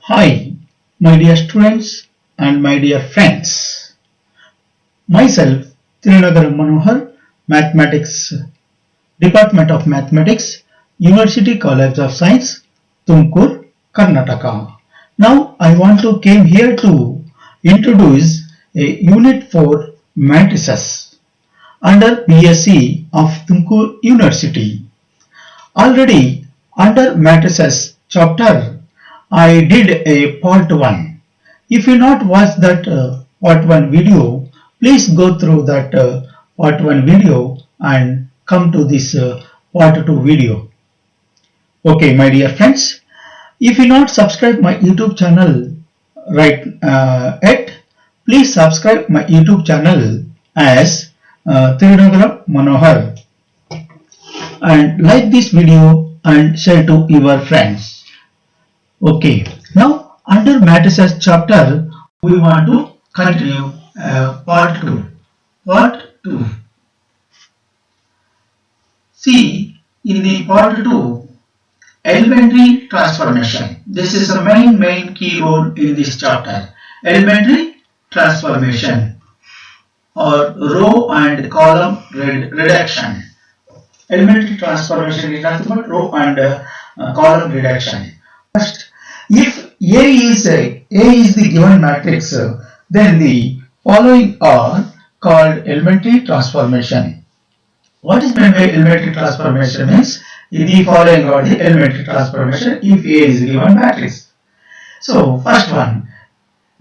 Hi, my dear students and my dear friends. Myself, Tirunagara Manohar, Mathematics, Department of Mathematics, University College of Science, Tumkur, Karnataka. Now I want to came here to introduce a Unit 4 matrices under BSc of Tumkur University. Already under matrices chapter, I did a part 1. If you not watch that part 1 video, please go through that part 1 video and come to this part 2 video. Okay, my dear friends, if you not subscribe my YouTube channel right yet, please subscribe my YouTube channel as Tirunagara Manohar and like this video and share to your friends. Okay, now under matrices chapter, we want to continue part 2. Part 2. See, in the part 2, elementary transformation. This is the main key role in this chapter. Elementary transformation or row and column reduction. Elementary transformation is nothing but row and column reduction. First, if A is the given matrix, then the following are called elementary transformation. What is meant by elementary transformation means the following are the elementary transformation if A is a given matrix. So first one,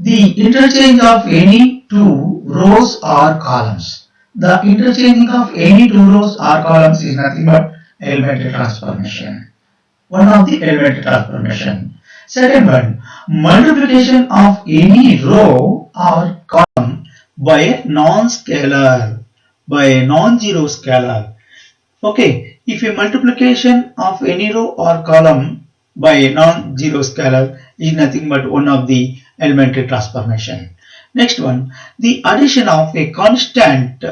the interchange of any two rows or columns. The interchanging of any two rows or columns is nothing but elementary transformation. One of the elementary transformation. Second one, multiplication of any row or column by a non-scalar, by a non-zero scalar. Okay, if a multiplication of any row or column by a non-zero scalar is nothing but one of the elementary transformation. Next one, the addition of a constant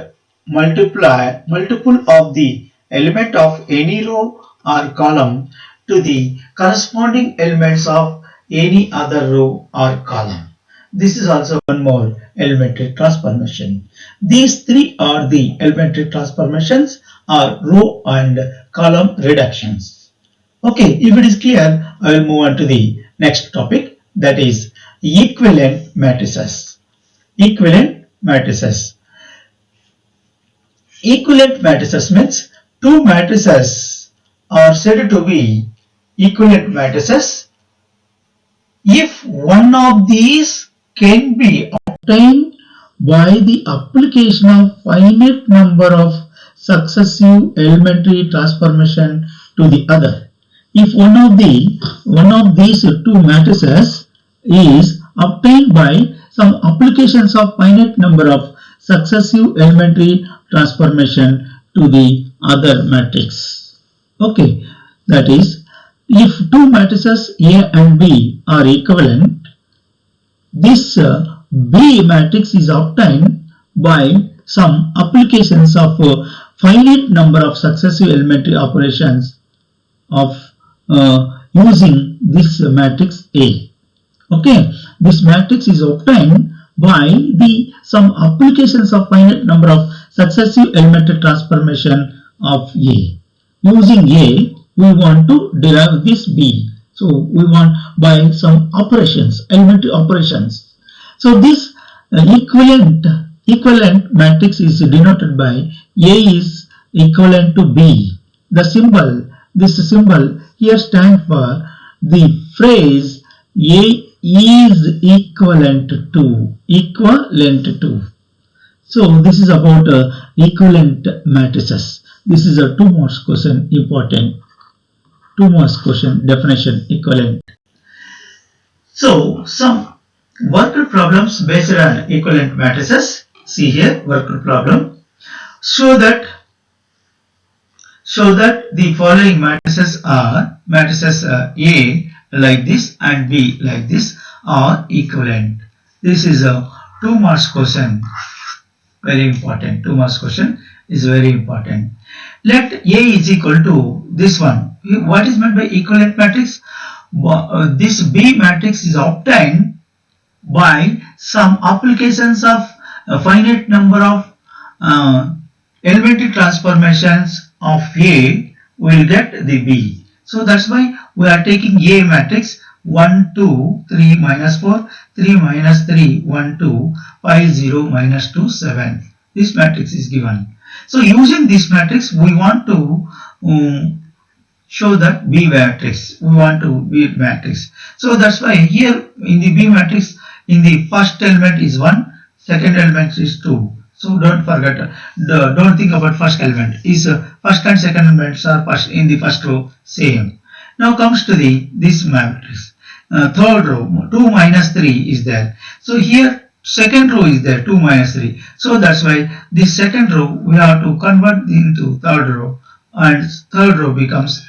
multiple of the element of any row or column to the corresponding elements of any other row or column. This is also one more elementary transformation. These three are the elementary transformations or row and column reductions. Okay, if it is clear, I will move on to the next topic, that is equivalent matrices. Equivalent matrices. Equivalent matrices means two matrices are said to be equivalent matrices if one of these can be obtained by the application of finite number of successive elementary transformation to the other. If one of these two matrices is obtained by some applications of finite number of successive elementary transformation to the other matrix. Okay, that is, if two matrices A and B are equivalent, this B matrix is obtained by some applications of finite number of successive elementary operations of using this matrix A. Okay, this matrix is obtained by the some applications of finite number of successive elementary transformation of A. Using A, we want to derive this B. So we want by some operations, elementary operations. So this equivalent matrix is denoted by A is equivalent to B. This symbol here stands for the phrase A is equivalent to. So this is about equivalent matrices. This is a 2 marks question, important 2 marks question, definition equivalent. So some worked problems based on equivalent matrices. See here, worked problem. Show that the following matrices are matrices A like this and B like this are equivalent. This is a 2 marks question, very important. 2 marks question is very important. Let A is equal to this one. What is meant by equivalent matrix? this B matrix is obtained by some applications of a finite number of elementary transformations of A, we will get the B. So that's why we are taking A matrix 1, 2, 3, minus 4, 3, minus 3, 1, 2, 5, 0, minus 2, 7. This matrix is given. So using this matrix, we want to show that B matrix. We want to B matrix. So that's why here in the B matrix, in the first element is 1, second element is 2. So don't forget, don't think about first element. Is first and second elements are first in the first row same. Now comes to this matrix. Third row 2 minus 3 is there. So here second row is there 2 minus 3. So that's why this second row we have to convert into third row, and third row becomes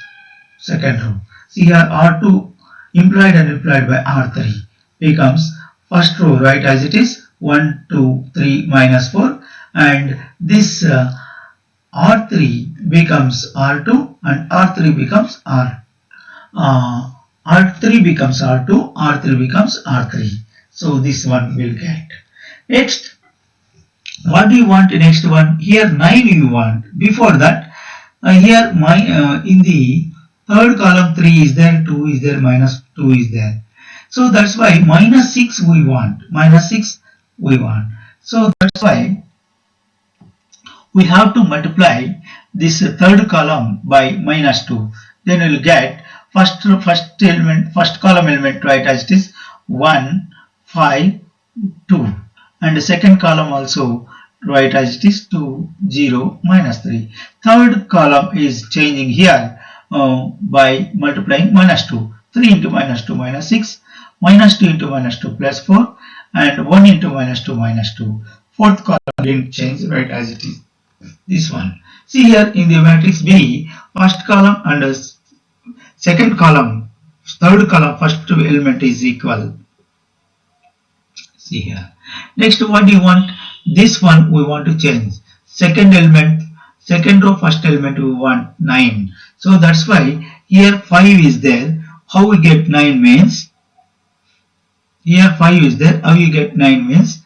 second row. See here R2 implied and implied by R3 becomes first row, right, as it is 1, 2, 3, minus 4, and this R3 becomes R2 and R3 becomes R3 becomes R2, R3 becomes R3. So this one will get. Next, what do you want? Next one, here 9 you want. Before that, here in the third column 3 is there, 2 is there, minus 2 is there. So that's why minus 6 we want. Minus 6 we want. So that's why we have to multiply this third column by minus 2. Then we will get first column element, right, as it is 1, 5, 2, and the second column also, right, as it is 2, 0, minus 3. Third column is changing here by multiplying minus 2. 3 into minus 2 minus 6, minus 2 into minus 2 plus 4, and 1 into minus 2 minus 2. Fourth column didn't change, right, as it is this one. See here in the matrix B, first column and second column, third column, first two element is equal. See here. Next, what do you want? This one we want to change. Second element, second row, first element we want 9. So that's why here 5 is there. How we get 9 means, here 5 is there. How you get 9 means,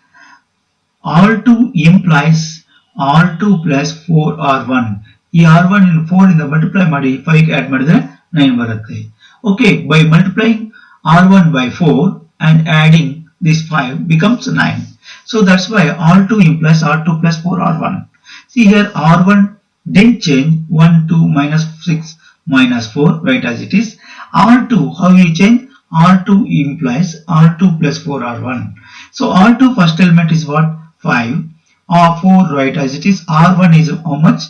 R2 implies R2 plus 4 R1. ಈ R1 and 4 ಇಂದ multiply ಮಾಡಿ 5 add ಮಾಡಿದ್ರೆ 9 ಬರುತ್ತೆ. Okay, by multiplying R1 by 4 and adding this 5 becomes 9. So that's why R2 implies R2 plus 4 R1. See here R1 didn't change, 1, 2, minus 6, minus 4, right, as it is. R2, how you change? R2 implies R2 plus 4 R1. So R2 first element is what? 5. R4, right, as it is. R1 is how much?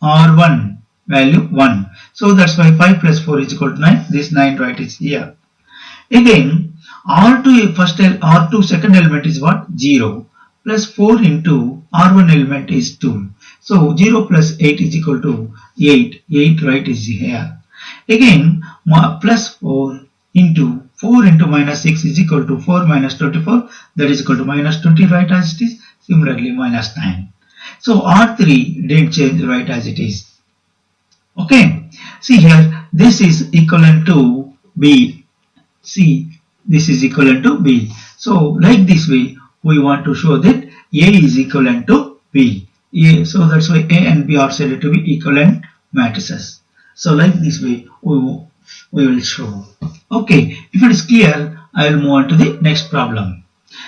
R1 value 1. So that's why 5 plus 4 is equal to 9. This 9, right, is here. Again, R2 second element is what? 0 plus 4 into R1 element is 2. So 0 plus 8 is equal to 8. 8, right, is here. Again, plus 4 into 4 into minus 6 is equal to 4 minus 24. That is equal to minus 20, right, as it is. Similarly, minus 9. So R3 didn't change, right, as it is. Okay. See here, this is equivalent to B. See, this is equivalent to B. So like this way, we want to show that A is equivalent to B. So that's why A and B are said to be equivalent matrices. So like this way, we will show. Okay, if it is clear, I will move on to the next problem.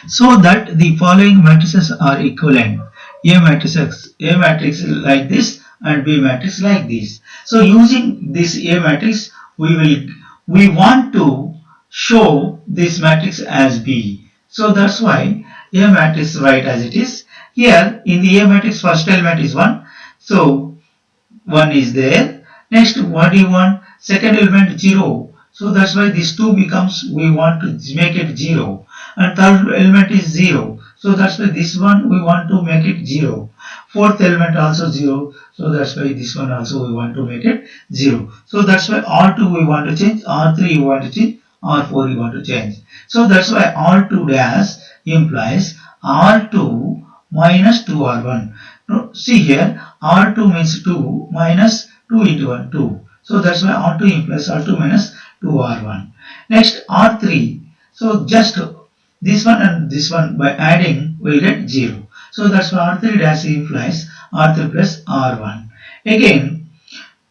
So that the following matrices are equivalent. A matrix like this and B matrix like this. So using this A matrix, we want to show this matrix as B. So that's why A matrix, right, as it is. Here in the A matrix, first element is 1. So 1 is there. Next, what do you want? Second element 0. So that's why this 2 becomes, we want to make it 0. And third element is 0. So that's why this one we want to make it 0. Fourth element also 0. So that's why this one also we want to make it 0. So that's why R2 we want to change, R3 we want to change, R4 we want to change. So that's why R2 dash implies R2 minus 2R1. Now see here, R2 means 2 minus 2 into 1, 2. So that's why R2 implies R2 minus 2R1. Next R3. So just this one and this one by adding will get 0. So that's why R3 dash implies R3 plus R1. Again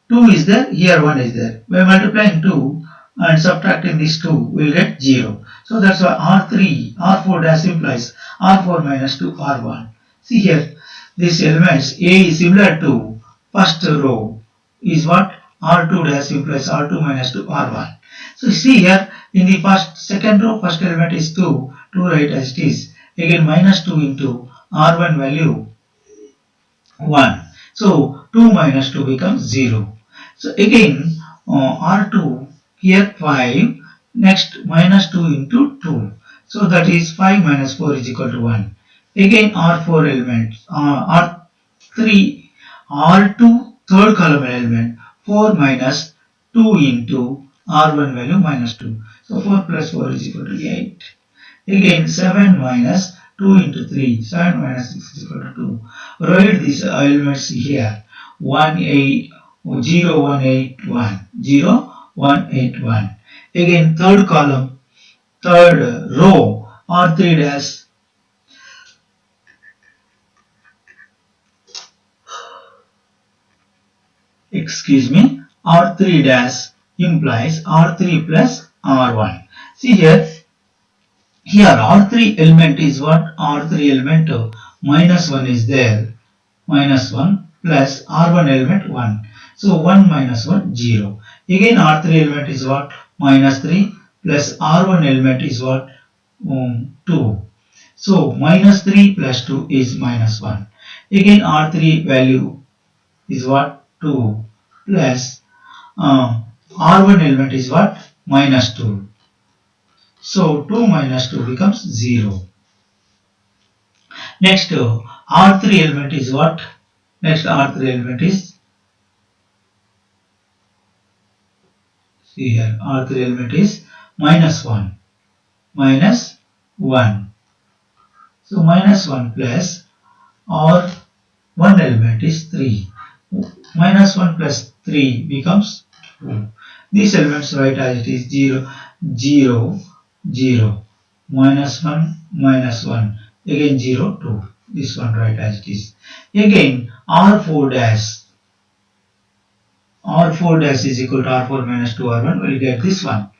2 is there, here 1 is there. By multiplying 2 and subtracting these 2 will get 0. So that's why R4 dash implies R4 minus 2 R1. See here, these elements A is similar to first row is what? R2 dash implies R2 minus 2 R1. So see here, in the second row, first element is 2, 2 right as it is. Again minus 2 into R1 value 1. So 2 minus 2 becomes 0. So again R2 here 5, next minus 2 into 2. So that is 5 minus 4 is equal to 1. Again R4 element, R3, R2 third column element 4 minus 2 into R1 value minus 2. So 4 plus 4 is equal to 8. Again 7 minus 2 into 3, 7 minus 6 is equal to 2. Write these elements here, 1, 8, 0, 1, 8, 1, 0, 1, 8, 1. Again third column, third row, R3 dash, R3 dash implies R3 plus R1. See here, R3 element is what? R3 element minus 1 is there, minus 1 plus R1 element 1. So 1 minus 1, 0. Again R3 element is what? Minus 3 plus R1 element is what? 2. So minus 3 plus 2 is minus 1. Again R3 value is what? 2 plus R1 element is what? Minus 2. So 2 minus 2 becomes 0. Next R3 element is what? Next R3 element is, see here, R3 element is minus 1. Minus 1. So minus 1 plus R1 element is 3. Minus 1 plus 3 becomes 2. These elements write as it is 0, 0, 0. Minus 1, minus 1. Again 0, 2. This one write as it is. Again R4 dash. R4 dash is equal to R4 minus 2 R1. We will get this one.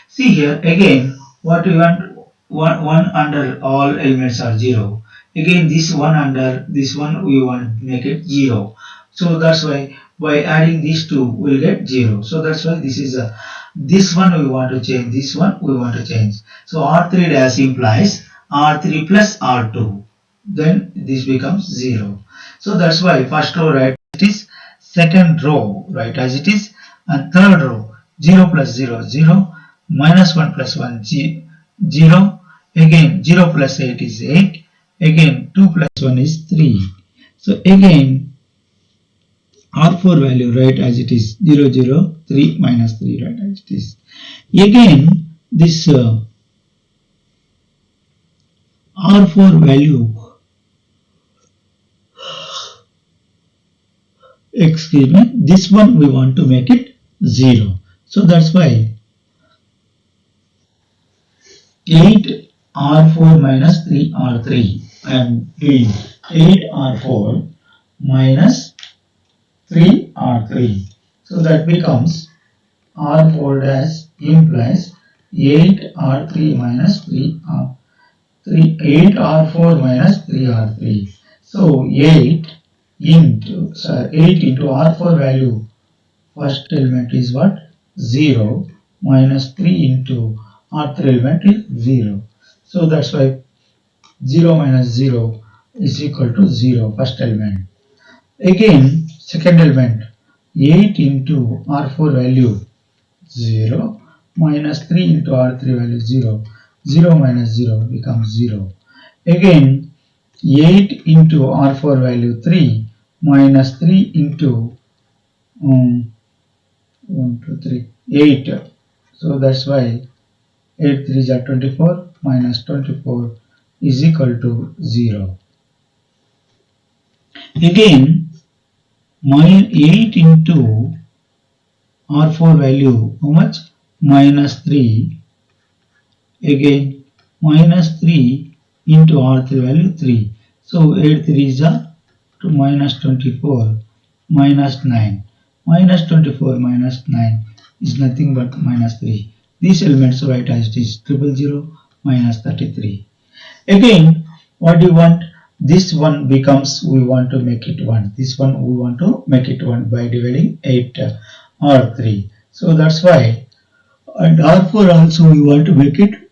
See here again what we want, 1 under all elements are 0. Again this one under this one we want to make it 0. So that's why by adding these two we will get 0. So that's why this is this one we want to change, this one we want to change. So R3 dash implies R3 plus R2. Then this becomes 0. So that's why first row right it is, second row right as it is, and third row 0 plus 0 0, minus 1 plus 1 0, again 0 plus 8 is 8, again 2 plus 1 is 3. So again R4 value right as it is, 0 0 3 minus 3 right as it is. Again this R4 value, this one we want to make it 0. So that's why 8 R4 minus 3 R3. I am doing 8 R4 minus 3 R3. So that becomes R4 dash implies 8 R3 minus 3 R3. 8 R4 minus 3 R3. So 8 into R4 value, first element is what? 0, minus 3 into R3 element is 0. So that's why 0 minus 0 is equal to 0, first element. Again second element, 8 into R4 value 0, minus 3 into R3 value 0, 0 minus 0 becomes 0. Again 8 into R4 value 3, minus 3 into 1, 2, 3, 8. So that's why 8 3s are 24, minus 24 is equal to 0. Again 8 into R4 value how much? Minus 3. Again minus 3 into R3 value 3. So 8 3 is to minus 24 minus 9. Minus 24 minus 9 is nothing but minus 3. These elements write as it is 000 minus 33. Again, what do you want? This one becomes, we want to make it 1. This one we want to make it 1 by dividing 8 or 3. So that's why, and R4 also we want to make it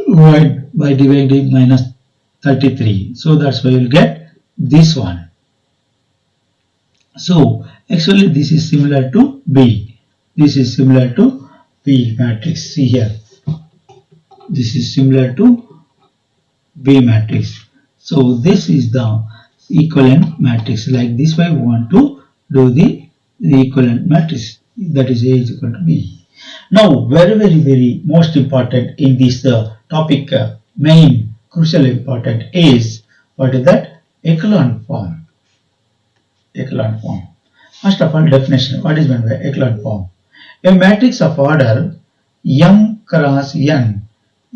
1 by dividing minus 33. So that's why you'll get this one. So actually this is similar to B. This is similar to B matrix. See here. This is similar to B matrix. So this is the equivalent matrix. Like this way we want to do the equivalent matrix, that is A is equal to B. Now very most important in this topic, main crucial important is, what is that? Echelon form. Echelon form. First of all, definition. What is meant by echelon form? A matrix of order m cross n.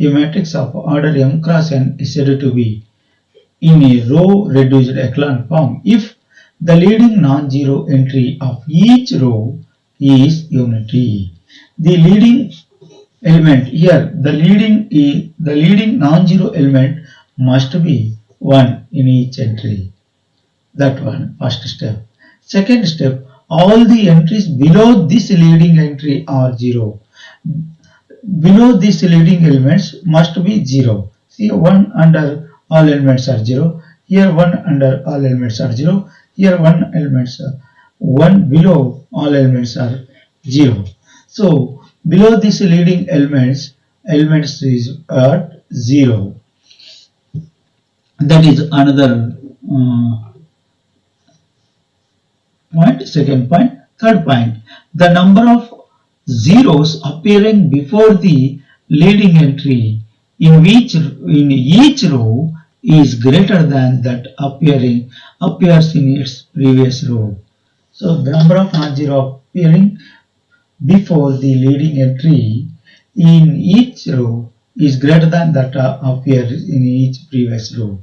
A matrix of order m cross n is said to be in a row reduced echelon form if the leading non-zero entry of each row is unity. The leading element here, the leading non-zero element must be 1 in each entry. That one, first step. Second step, all the entries below this leading entry are 0. Below these leading elements must be 0. See, 1 under all elements are 0. Here 1 under all elements are 0. Here 1 elements are 1 below all elements are 0. So below these leading elements is at 0. That is another point. Second point. Third point, the number of zeros appearing before the leading entry in each row is greater than that appears in its previous row. So the number of non-zero appearing before the leading entry in each row is greater than that appears in each previous row.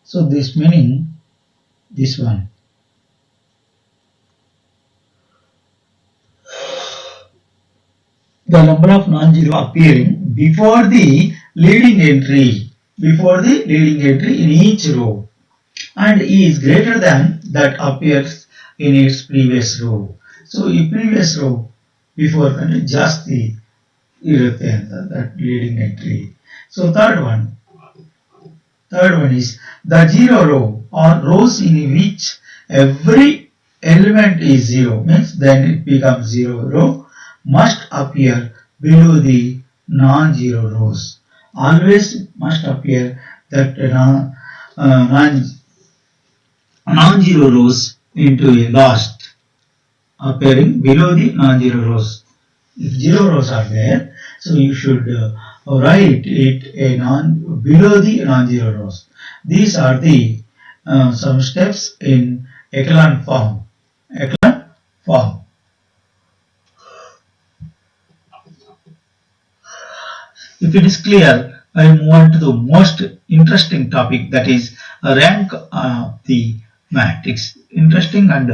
So this meaning this one. The number of non-zero appearing before the leading entry in each row and is greater than that appears in its previous row. So in previous row before ಜಾಸ್ತಿ ಇರುತ್ತೆ ಅಂತ that leading entry. So third one is the zero row or rows in which every element is 0, means then it becomes 0 row, must appear below the non-zero rows. Always must appear that non-zero rows into a last, appearing below the non-zero rows. If 0 rows are there, so you should write it below the non-zero rows. These are the some steps in echelon form. If it is clear, I move on to the most interesting topic, that is rank of the matrix. Interesting and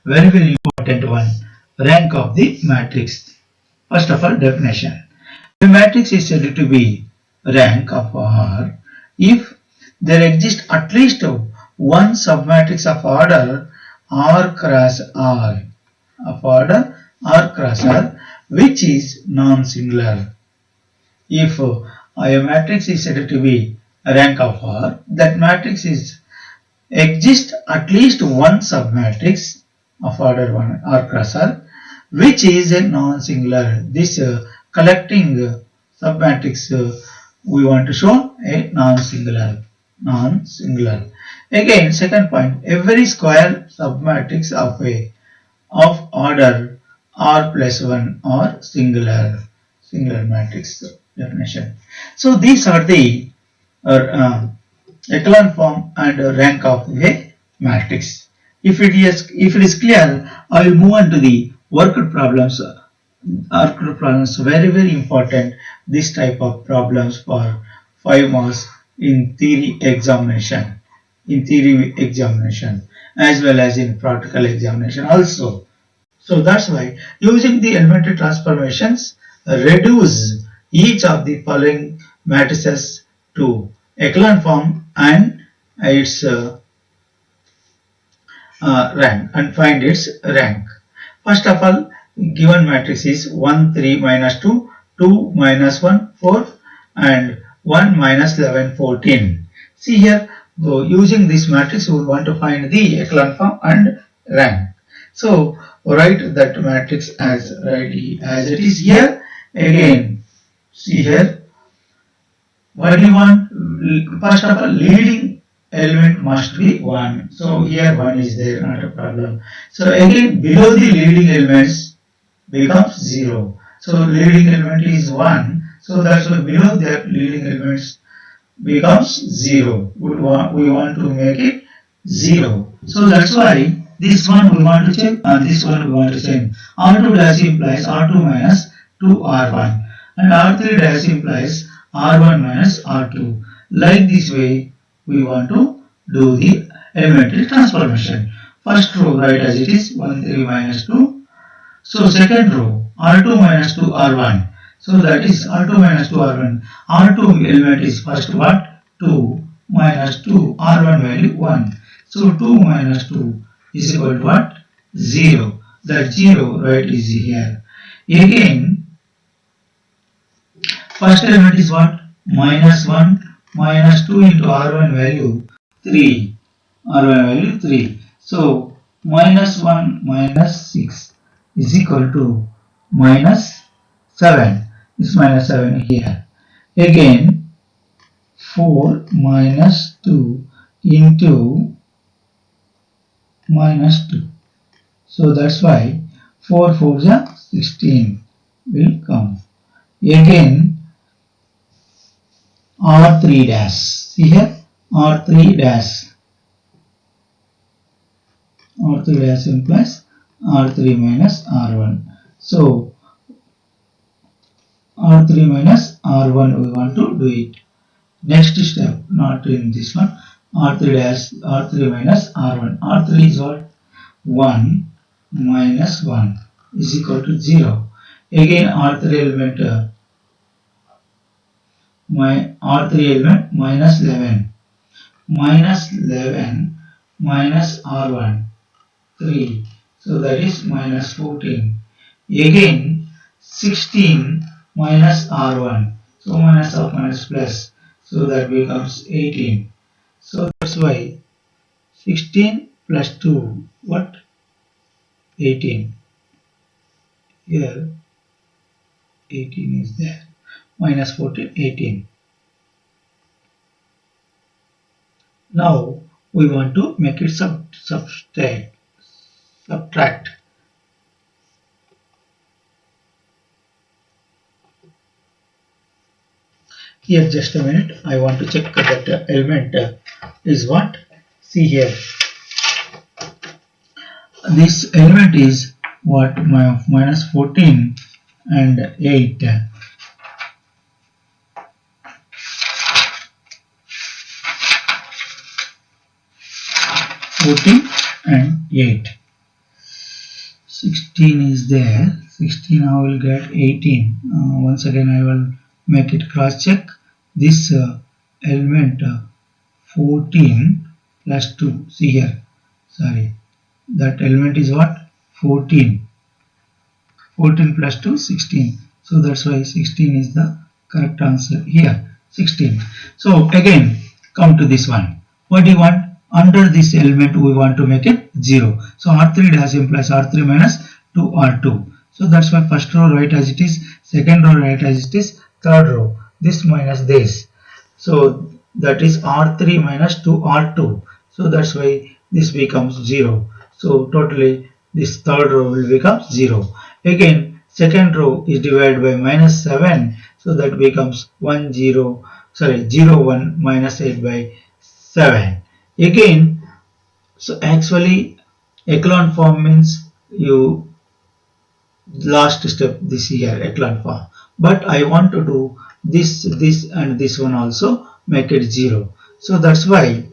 very important one, rank of the matrix. First of all, definition. A matrix is said to be rank of R if there exists at least one submatrix of order R cross R, which is non-singular. If a matrix is said to be a rank of R, that matrix exists at least one submatrix of order 1 R cross R, which is a non-singular. This collecting submatrix we want to show a non-singular. Again, second point, every square submatrix of order R plus 1 or singular matrix definition. So these are the echelon form and rank of a matrix. If it is clear, I will move on to the worked problems very very important. This type of problems for 5 marks in theory examination as well as in practical examination also. So that's why using the elementary transformations reduce each of the following matrices to echelon form and its rank and find its rank. First of all, given matrix is 1 3 minus 2, 2 minus 1 4 and 1 minus 11 14. See here, using this matrix we want to find the echelon form and rank. So write that matrix as ready as it is here. Again, see here, what do you want? First of all, leading element must be 1. So here 1 is there, not a problem. So again, below the leading elements becomes 0. So leading element is 1. So that's why below that leading elements becomes 0. We want to make it 0. So that's why this one we want to check and this one we want to check. R2 dash implies R2 minus 2R1 and R3 dash implies R1 minus R2. Like this way we want to do the elementary transformation. First row write as it is 1 3 minus 2. So second row R2 minus 2 R1. So that is R2 minus 2 R1. R2 element is first what? 2 minus 2 R1 value 1. So 2 minus 2 is equal to what? 0. That 0 right is here. Again, first element is what? Minus 1 minus 2 into R1 value 3. R1 value 3. So minus 1 minus 6 is equal to minus 7. This minus 7 here. Again, 4 minus 2 into minus 2. So that's why 4 4 is 16 will come. Again, R3 dash. See here, R3 dash. R3 dash implies R3 minus R1. So R3 minus R1 we want to do it. Next step, not in this one. R3 dash R3 minus R1. R3 is what? 1 minus 1 is equal to 0. Again R3 element R3 element minus 11. Minus 11 minus R1 3. So that is minus 14. Again 16 minus R1. So minus of minus plus. So that becomes 18. So that's why 16 plus 2, what? 18. Here 18 is there. Minus 14, 18. Now we want to make it subtract. Here just a minute, I want to check that element is what? See here, this element is what? Minus 14 and 8. 14 and 8. 16 is there. 16 I will get 18. Once again I will make it cross check. This element 14 plus 2. See here. Sorry. That element is what? 14. 14 plus 2, 16. So that's why 16 is the correct answer here. 16. So again come to this one. What do you want? Under this element we want to make it 0. So R3 dash implies R3 minus 2R2. So that's why first row write as it is, second row write as it is, third row this minus this. So that is R3 minus 2R2. So that's why this becomes 0. So totally this third row will become 0. Again second row is divided by minus 7. So that becomes 0 1 minus 8 by 7. Again, so actually echelon form means you last step this here echelon form, but I want to do this and this one also, make it 0. So that's why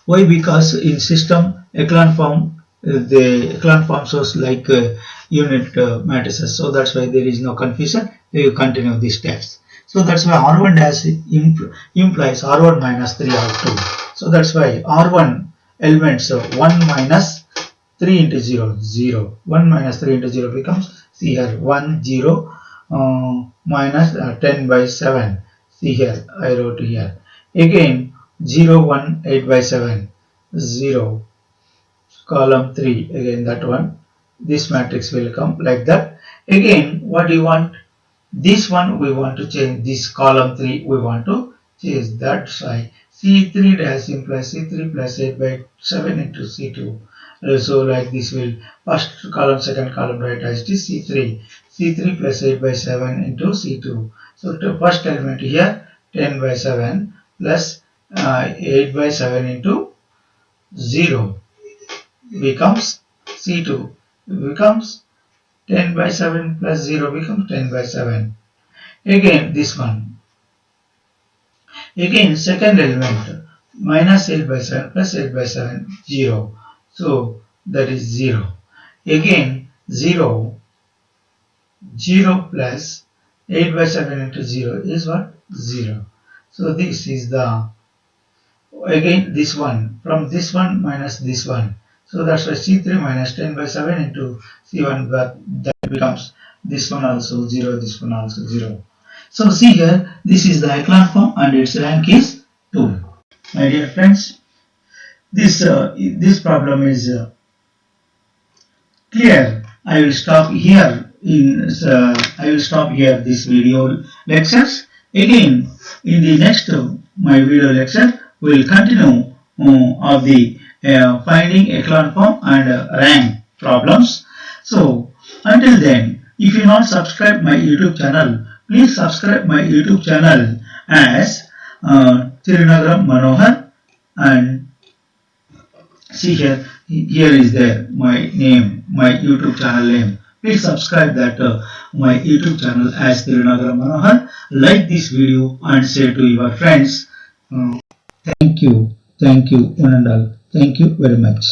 because in system echelon form, the echelon form shows like unit matrices, so that's why there is no confusion. You continue these steps. So that's why R1 dash implies R1 minus 3 R2. So that's why R1 elements 1 minus 3 into 0, 0. 1 minus 3 into 0 becomes, see here, 1, 0, minus 10 by 7. See here, I wrote here. Again, 0, 1, 8 by 7, 0, column 3, again that one. This matrix will come like that. Again, what do you want? This one we want to change, this column 3 we want to change. That's why C3 dash implies C3 plus 8 by 7 into C2. So like this will, first column, second column, right as it is C3. C3 plus 8 by 7 into C2. So to first element here 10 by 7 plus 8 by 7 into 0 becomes C2, becomes 10 by 7 plus 0 becomes 10 by 7. Again this one. Again second element minus 8 by 7 plus 8 by 7, 0. So that is 0. Again 0, 0 plus 8 by 7 into 0 is what? 0. So this is the, again this one, from this one minus this one. So that's why C3 minus 10 by 7 into C1, but that becomes this one also 0, this one also 0. So see here, this is the echelon form and its rank is 2. My dear friends, this problem is clear. I will stop here I will stop here this video lectures. Again, in the next my video lecture, we will continue of the finding echelon form and rank problems. So until then, if you not subscribe my YouTube channel, please subscribe my YouTube channel as Tirunagaram Manohar, and see here, here is there my name, my YouTube channel name. Please subscribe that my YouTube channel as Tirunagaram Manohar. Like this video and share to your friends. Thank you, one and all. Thank you very much.